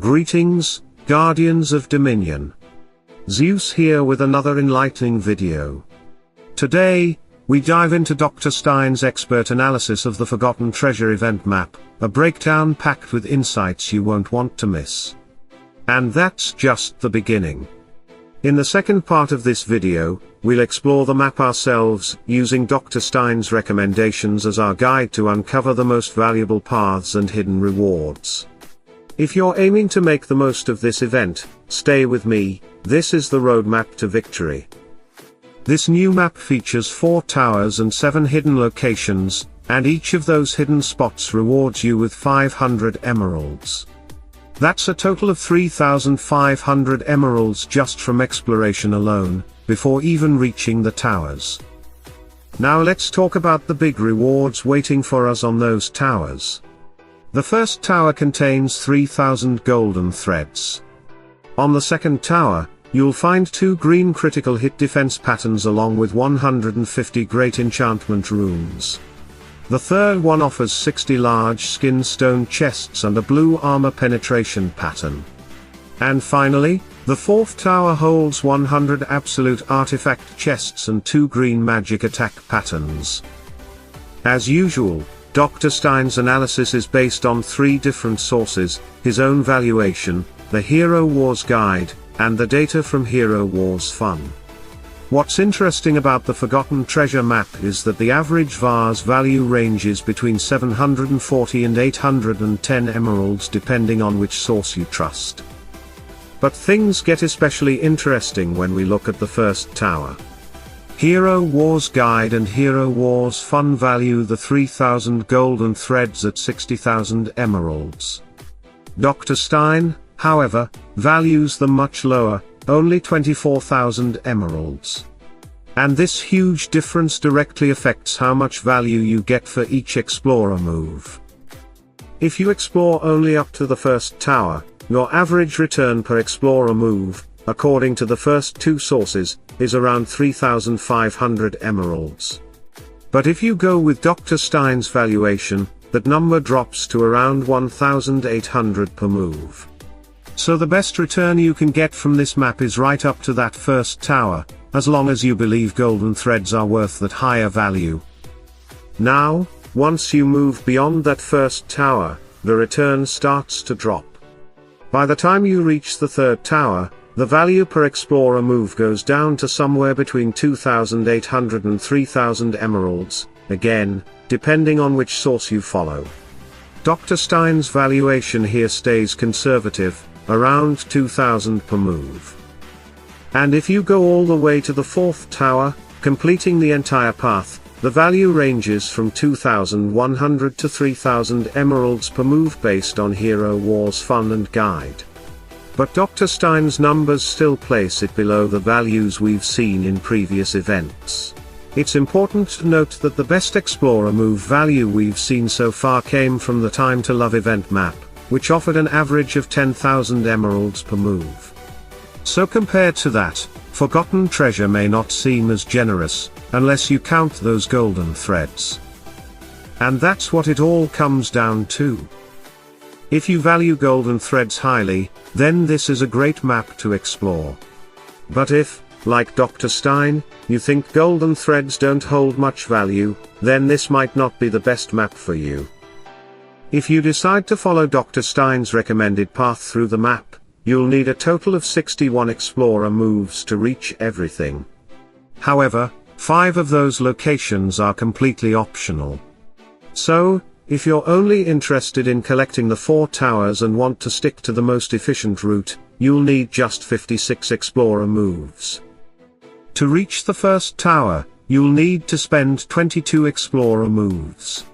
Greetings, Guardians of Dominion. Zeus here with another enlightening video. Today, we dive into Dr. Stein's expert analysis of the Forgotten Treasure event map, a breakdown packed with insights you won't want to miss. And that's just the beginning. In the second part of this video, we'll explore the map ourselves, using Dr. Stein's recommendations as our guide to uncover the most valuable paths and hidden rewards. If you're aiming to make the most of this event, stay with me. This is the roadmap to victory. This new map features 4 towers and 7 hidden locations, and each of those hidden spots rewards you with 500 emeralds. That's a total of 3,500 emeralds just from exploration alone, before even reaching the towers. Now let's talk about the big rewards waiting for us on those towers. The first tower contains 3,000 golden threads. On the second tower, you'll find 2 green critical hit defense patterns along with 150 great enchantment runes. The third one offers 60 large skin stone chests and a blue armor penetration pattern. And finally, the fourth tower holds 100 absolute artifact chests and 2 green magic attack patterns. As usual, Dr. Stein's analysis is based on 3 different sources: his own valuation, the Hero Wars Guide, and the data from Hero Wars Fun. What's interesting about the Forgotten Treasure map is that the average vase value ranges between 740 and 810 emeralds depending on which source you trust. But things get especially interesting when we look at the first tower. Hero Wars Guide and Hero Wars Fun value the 3,000 golden threads at 60,000 emeralds. Dr. Stein, however, values them much lower, only 24,000 emeralds. And this huge difference directly affects how much value you get for each explorer move. If you explore only up to the first tower, your average return per explorer move, according to the first 2 sources, is around 3,500 emeralds. But if you go with Dr. Stein's valuation, that number drops to around 1,800 per move. So the best return you can get from this map is right up to that first tower, as long as you believe golden threads are worth that higher value. Now, once you move beyond that first tower, the return starts to drop. By the time you reach the third tower, the value per explorer move goes down to somewhere between 2,800 and 3,000 emeralds, again, depending on which source you follow. Dr. Stein's valuation here stays conservative, around 2,000 per move. And if you go all the way to the 4th tower, completing the entire path, the value ranges from 2,100 to 3,000 emeralds per move based on Hero Wars Fun and Guide. But Dr. Stein's numbers still place it below the values we've seen in previous events. It's important to note that the best explorer move value we've seen so far came from the Time to Love event map, which offered an average of 10,000 emeralds per move. So compared to that, Forgotten Treasure may not seem as generous, unless you count those golden threads. And that's what it all comes down to. If you value golden threads highly, then this is a great map to explore. But if, like Dr. Stein, you think golden threads don't hold much value, then this might not be the best map for you. If you decide to follow Dr. Stein's recommended path through the map, you'll need a total of 61 explorer moves to reach everything. However, 5 of those locations are completely optional. So, if you're only interested in collecting the 4 towers and want to stick to the most efficient route, you'll need just 56 explorer moves. To reach the first tower, you'll need to spend 22 explorer moves.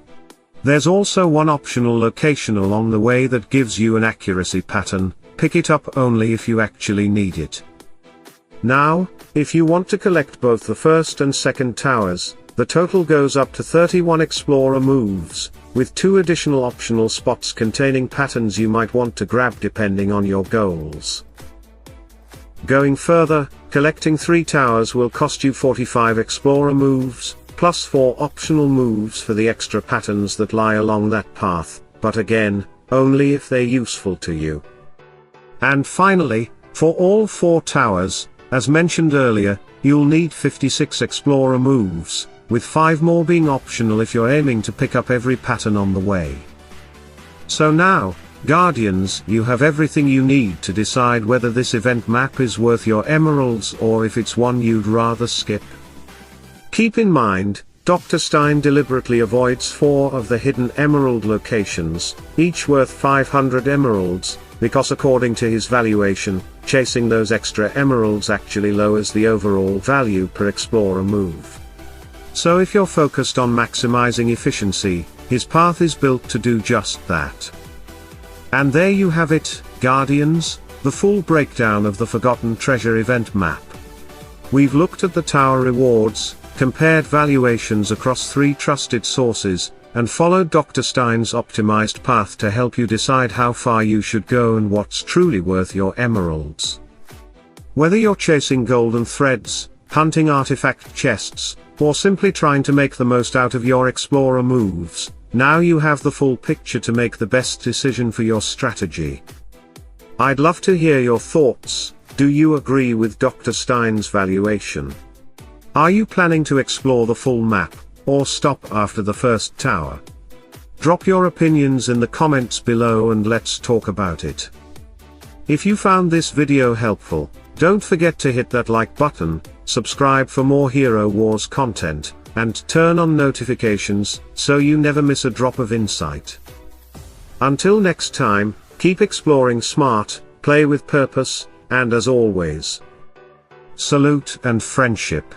There's also one optional location along the way that gives you an accuracy pattern. Pick it up only if you actually need it. Now, if you want to collect both the first and second towers, the total goes up to 31 explorer moves, with 2 additional optional spots containing patterns you might want to grab depending on your goals. Going further, collecting 3 towers will cost you 45 explorer moves, plus 4 optional moves for the extra patterns that lie along that path, but again, only if they're useful to you. And finally, for all 4 towers, as mentioned earlier, you'll need 56 explorer moves, with 5 more being optional if you're aiming to pick up every pattern on the way. So now, Guardians, you have everything you need to decide whether this event map is worth your emeralds or if it's one you'd rather skip. Keep in mind, Dr. Stein deliberately avoids 4 of the hidden emerald locations, each worth 500 emeralds, because according to his valuation, chasing those extra emeralds actually lowers the overall value per explorer move. So if you're focused on maximizing efficiency, his path is built to do just that. And there you have it, Guardians, the full breakdown of the Forgotten Treasure event map. We've looked at the tower rewards, compared valuations across 3 trusted sources, and followed Dr. Stein's optimized path to help you decide how far you should go and what's truly worth your emeralds. Whether you're chasing golden threads, hunting artifact chests, or simply trying to make the most out of your explorer moves, now you have the full picture to make the best decision for your strategy. I'd love to hear your thoughts. Do you agree with Dr. Stein's valuation? Are you planning to explore the full map, or stop after the first tower? Drop your opinions in the comments below and let's talk about it. If you found this video helpful, don't forget to hit that like button, subscribe for more Hero Wars content, and turn on notifications, so you never miss a drop of insight. Until next time, keep exploring smart, play with purpose, and as always, salute and friendship.